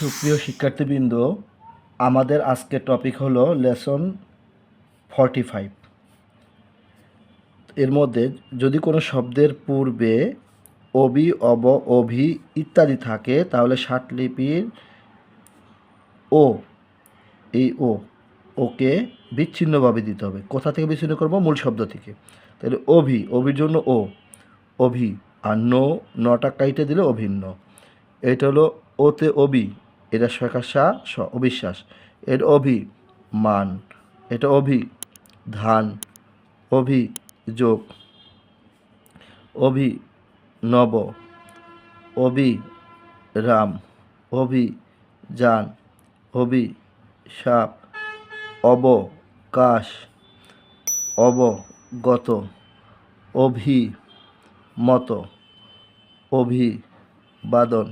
সুপ্রিয় শিক্ষার্থীবৃন্দ, আমাদের আজকের টপিক হলো লেসন 45। এর মধ্যে যদি কোনো শব্দের পূর্বে অবি, অব, অভি ইত্যাদি থাকে তাহলে ষাটলিপির ও, এই ওকে বিচ্ছিন্নভাবে দিতে হবে। কোথা থেকে বিচ্ছিন্ন করব? মূল শব্দ থেকে। তাহলে অভির জন্য অভি, আর নটা কাইটে দিলে অভিন্ন। এটা হলো ওতে অবি, এটা সকাশা অবিশ্বাস। এর মান, এটা ধান, যোগ, নব, রাম, যান, সাপ, অবকাশ, অবগত, মত, অভিবাদন,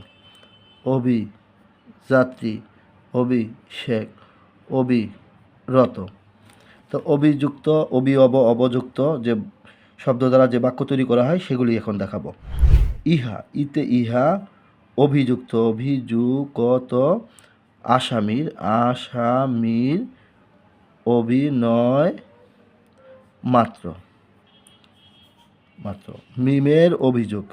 যাত্রী, অভিষেক, অবিরত। তো অভিযুক্ত, অবযুক্ত যে শব্দ দ্বারা যে বাক্য তৈরি করা হয় সেগুলি এখন দেখাবো। ইতে ইহা, অভিযুক্ত, অভিযুক্ত, আসামির, অভিনয় মাত্র, মিমের অভিযোগ,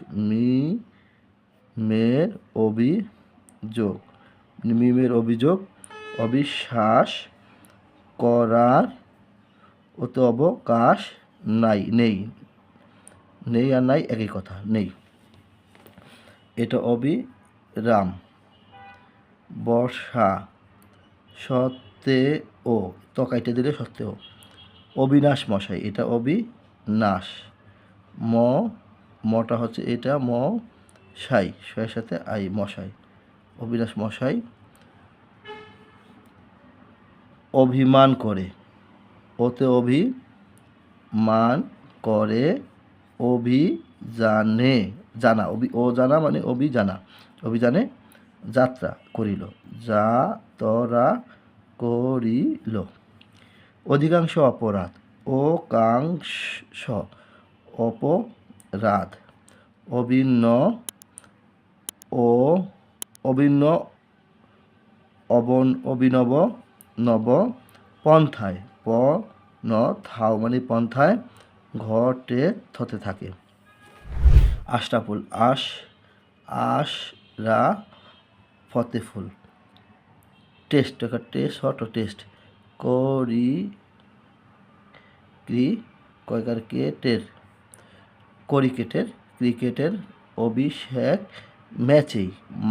মিমের অভিযোগ, অবিশ্বাস করার ওতে অবকাশ নেই আর নাই একই কথা, নেই। এটা অবিরাম, বর্ষা, সত্ত্বেও, তকাইতে দিলে সত্ত্বেও, অবিনাশ মশাই, এটা অবিনাশ, মটা হচ্ছে এটা মশাই, শয়ের সাথে আই, মশাই, অবিনাশ মশাই। অভিমান করে, ওতে অভিমান করে, জানা, মানে অভিযানে যাত্রা করিল, অধিকাংশ অপরাধ, অপরাধ, অভিনব, নব, পন্থায়, মানে পন্থায় ঘটে থতে থাকে। আশরাফুল, আশরা ফতে ফুল। টেস্ট, টেস্ট, ক্রিকেটের, অভিষেক,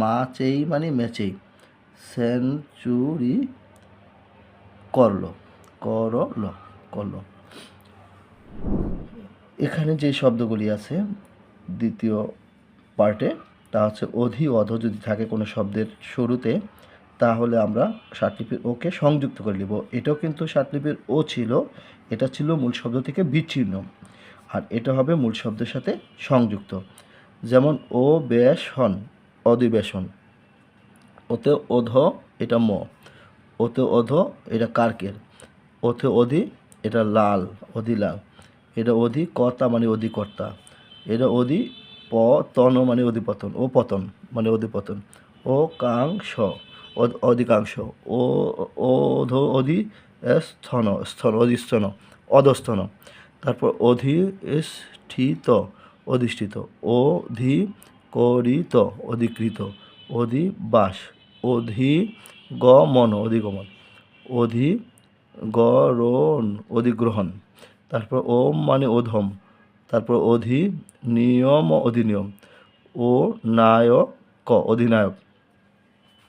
মাচেই মানে ম্যাচেই, সেঞ্চুরি করলো। এখানে যে শব্দগুলি আছে দ্বিতীয় পার্টে, তা হচ্ছে অধি, অধ যদি থাকে কোনো শব্দের শুরুতে তাহলে আমরা ষাটলিপির ওকে সংযুক্ত করে নিব। এটাও কিন্তু ষাটলিপির ও ছিল, এটা ছিল মূল শব্দ থেকে বিচ্ছিন্ন, আর এটা হবে মূল শব্দের সাথে সংযুক্ত। যেমন অধিবেশন, ওতে অধ এটা ওতে অধ এটা কার্কের, ওতে অধি এটা লাল, অধিলাল, এটা অধিকর্তা মানে অধিকর্তা, এটা পতন মানে অধিপতন, পতন মানে অধিপতন, অধিকাংশ, অধিস্থন, অধস্থন, তারপর অধিষ্ঠিত, অধিকরিত, অধিকৃত, অধিবাস, অধিগমন, অধিগ্রহণ, তারপর ওম মানে অধম, তারপর অধিনিয়ম, অধিনায়ক।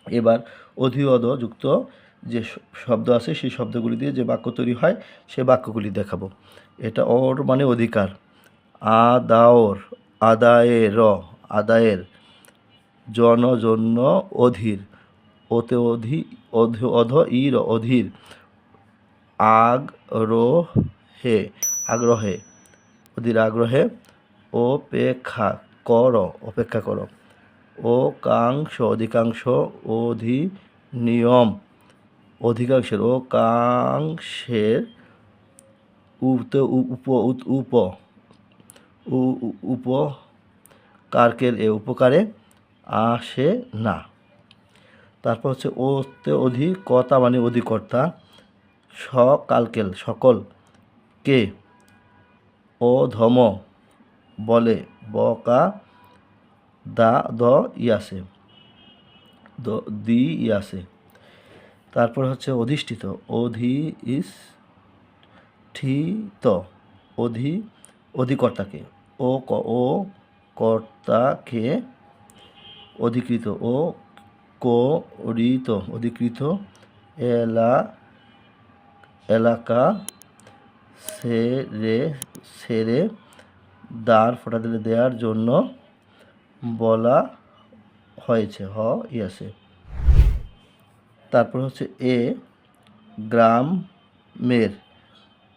এবার অধ যুক্ত যে শব্দ আছে সেই শব্দগুলি দিয়ে যে বাক্য তৈরি হয় সে বাক্যগুলি দেখাবো। এটা ওর মানে অধিকার, আদায়ের, জন্য, অধীর, ওতে অধীর, আগ্রহে, অধীর আগ্রহে, অপেক্ষা করো, অধিকাংশ, অধিকাংশের, উপকারের, উপকারে আসে না। তারপর হচ্ছে ওতে অধিকতা মানে অধিকর্তা, সকালকেল সকল, কে অধম বলে, বকা দা দ ইয়াসে, দি ইয়াসে। তারপর হচ্ছে অধিষ্ঠিত, অধিষ্ঠিত, অধিকর্তাকে, ও কর্তাকে, অধিকৃত, করিত, অধিকৃত, এলাকা, সেরে দ্বার ফোটা দিলে দেওয়ার জন্য বলা হয়েছে, ইয়াসে। তারপর হচ্ছে গ্রামের,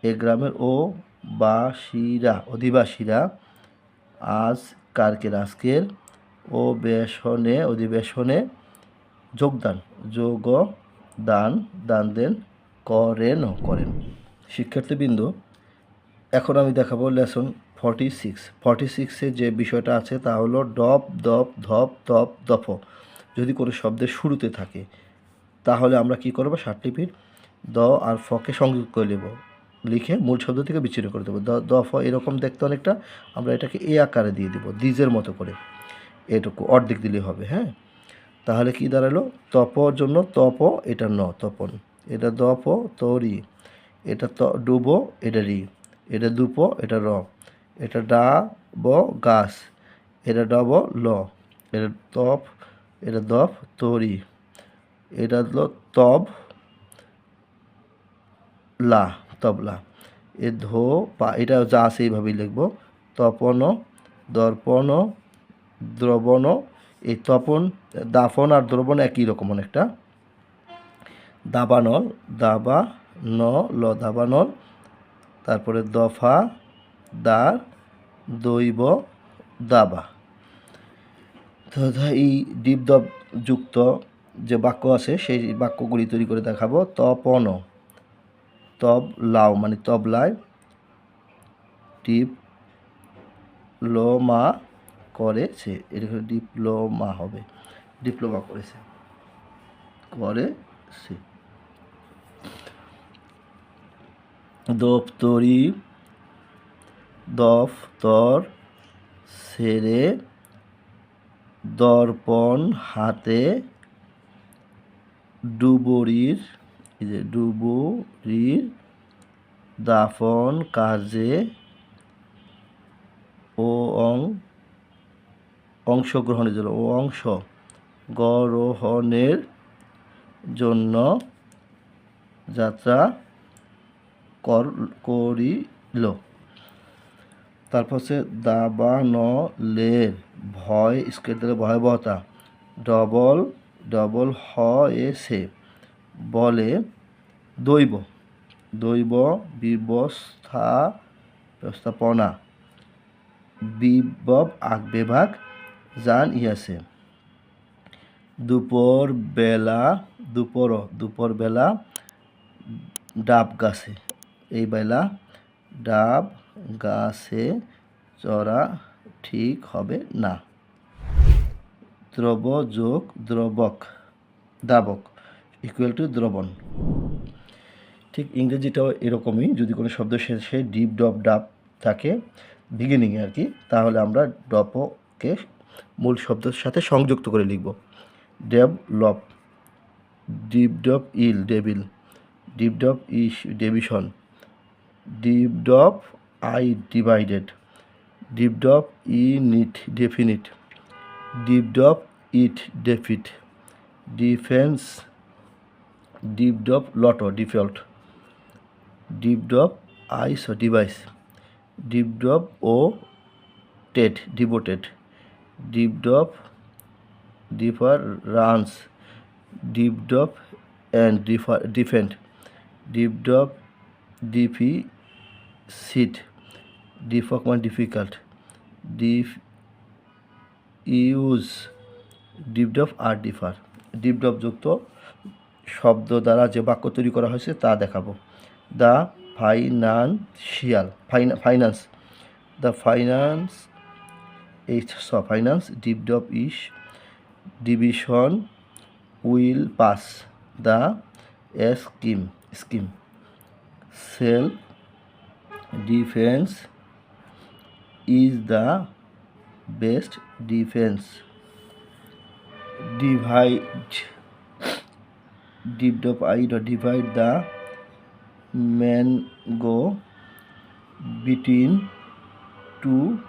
গ্রামের অধিবাসীরা আজকের অধিবেশনে যোগদান দেন, করেন। শিক্ষার্থীবৃন্দ, এখন আমি দেখাবো লেসন 46 যে বিষয়টা আছে তা হলো ডপ, দপ, ধপ, তপ, দফ। যদি কোনো শব্দের শুরুতে থাকে তাহলে আমরা কি করব, ষাটলিপির দ আর ফকে সংযুক্ত করে নেব, লিখে মূল শব্দ থেকে বিচ্ছিন্ন করে দেবো। দফ এরকম দেখতে অনেকটা, আমরা এটাকে এ আকারে দিয়ে দেবো, দ্বিজের মতো করে, এটুকু অর্ধেক দিলে হবে। হ্যাঁ, তাহলে কি দাঁড়ালো, তপর জন্য তপ, এটা তপন, এটা দপ তরি, এটা ডুবো, এটা রি, এটা দুপ, এটা র, এটা ডাব গাছ, এটা ডব ল, এটা তপ, এটা দপ তরি, এটা হলো তবলা, এ ধো পা, এটা যা আছে এইভাবেই লিখবো। তপন, দর্পণ, দ্রবণ, এই তপন, দাফন আর দ্রবণ একই রকম অনেকটা। দাবানল, দাবানল, তারপরে দফা, দার, দৈব, দাবা। তো এই ডিপদপ যুক্ত যে বাক্য আছে সেই বাক্যগুলি তৈরি করে দেখাবো। তপন, তবলাও মানে তবলায়, ডিপ্লোমা করেছে, এটা ডিপ্লোমা হবে, ডিপ্লোমা করেছে। দপ্তরি, দফতর, সেরে, দর্পণ হাতে, ডুবুরির, দাফন কাজে, অংশগ্রহণের জন্য, অংশগ্রহণের জন্য যাত্রা করিল। তারপর হচ্ছে দাবানলের, ভয় স্কেল দিলে ভয়াবহতা, ডবল হয়েছে বলে, দৈব ব্যবস্থাপনা, বিভব বিভাগ, জান ইয়াছে। দুপুর বেলা ডাব গাছে, এই বেলা ডাব গাছে চড়া ঠিক হবে না। দ্রব যোগ দ্রাবক ইকুয়াল টু দ্রবণ। ঠিক ইংরেজিটাও এরকমই, যদি কোনো শব্দ শেষে ডিপ ডপ ডাব থাকে বিগিনিংয়ে আর কি, তাহলে আমরা ডপকে মূল শব্দের সাথে সংযুক্ত করে লিখব। ডেভলপ, ডিপ ডপ ইল, ডেভিল, ডিপ ডপ ইস, ডেভিশন, ডিপ ডপ আই, ডিভাইডেড, ডিপ ডপ ই নিট, ডেফিনিট, ডিপ ডপ ইট, ডেফিট, ডিফেন্স, ডিপ ডপ লটো, ডিফল্ট, ডিপ ডপ আইস, ডিভাইস, ডিপ ডপ ও টেড, ডিভোটেড, ডিপ ডপ ডিফারেন্স, ডিপ ডপ অ্যান্ড ডিফেন্ড, ডিপ ডপ ডিফিসিট, ডিফক মানে ডিফিকাল্ট, ইউজ, ডিপ ডপ আর ডিফার। ডিপ ডপ যুক্ত শব্দ দ্বারা যে বাক্য তৈরি করা হয়েছে তা দেখাবো। The finance, the finance, deep ডপ ইস, division, will pass the scheme self defence is the best defence divide the mango between two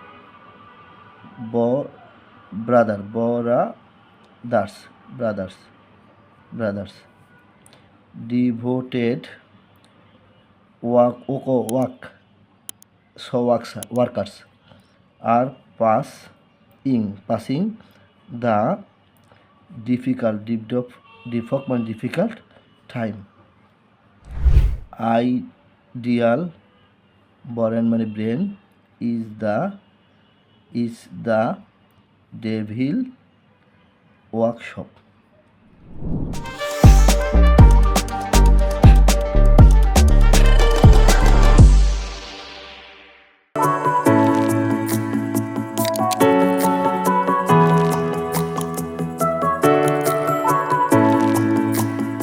brothers devoted workers are passing the difficult time. Ideal brain is the devil workshop.